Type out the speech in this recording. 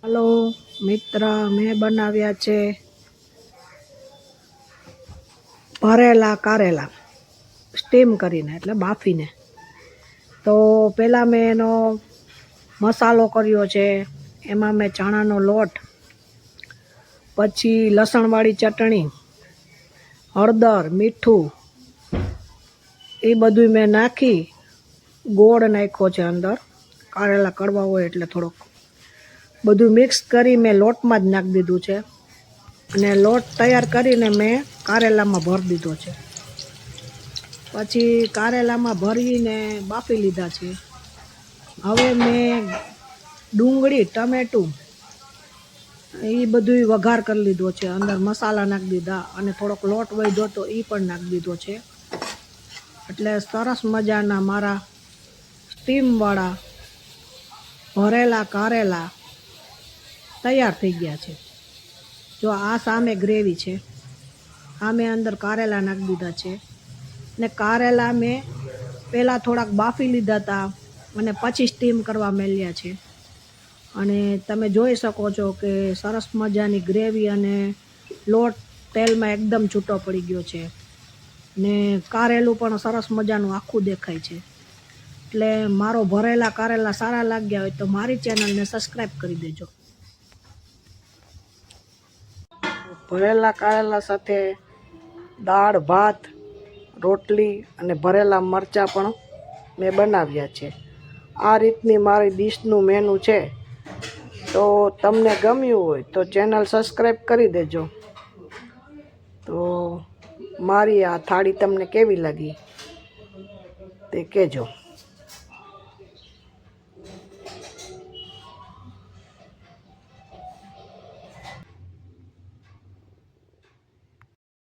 Hello મિત્ર, મેં બનાવ્યા છે ભરેલા કારેલા સ્ટીમ કરીને, એટલે બાફીને. તો પહેલાં મેં એનો મસાલો કર્યો છે. એમાં મેં ચણાનો લોટ, પછી લસણવાળી ચટણી, હળદર, મીઠું એ બધું મેં નાખી, ગોળ નાખ્યો છે અંદર, કારેલા કડવા હોય એટલે થોડોક બધું મિક્સ કરી મેં લોટમાં જ નાખી દીધું છે. અને લોટ તૈયાર કરીને મેં કારેલામાં ભરી દીધો છે. પછી કારેલામાં ભરીને બાફી લીધા છે. હવે મેં ડુંગળી, ટમેટું એ બધું વઘાર કરી લીધો છે. અંદર મસાલા નાખી દીધા અને થોડોક લોટ વધ્યો તો એ પણ નાખી દીધો છે. એટલે સરસ મજાના મારા સ્ટીમવાળા ભરેલા કારેલા તૈયાર થઈ ગયા છે. જો આ સામે ગ્રેવી છે, આ મેં અંદર કારેલા નાખી દીધા છે. ને કારેલા મેં પહેલાં થોડાક બાફી લીધા હતા અને પછી સ્ટીમ કરવા મેલ્યા છે. અને તમે જોઈ શકો છો કે સરસ મજાની ગ્રેવી અને લોટ તેલમાં એકદમ છૂટો પડી ગયો છે. ને કારેલું પણ સરસ મજાનું આખું દેખાય છે. એટલે મારો ભરેલા કારેલા સારા લાગ્યા હોય તો મારી ચેનલને સબસ્ક્રાઈબ કરી દેજો. ભરેલા કારેલા સાથે દાળ, ભાત, રોટલી અને ભરેલા મરચાં પણ મેં બનાવ્યા છે. આ રીતની મારી ડીશનું મેનુ છે. તો તમને ગમ્યું હોય તો ચેનલ સબસ્ક્રાઈબ કરી દેજો. તો મારી આ થાળી તમને કેવી લાગી તે કહેજો.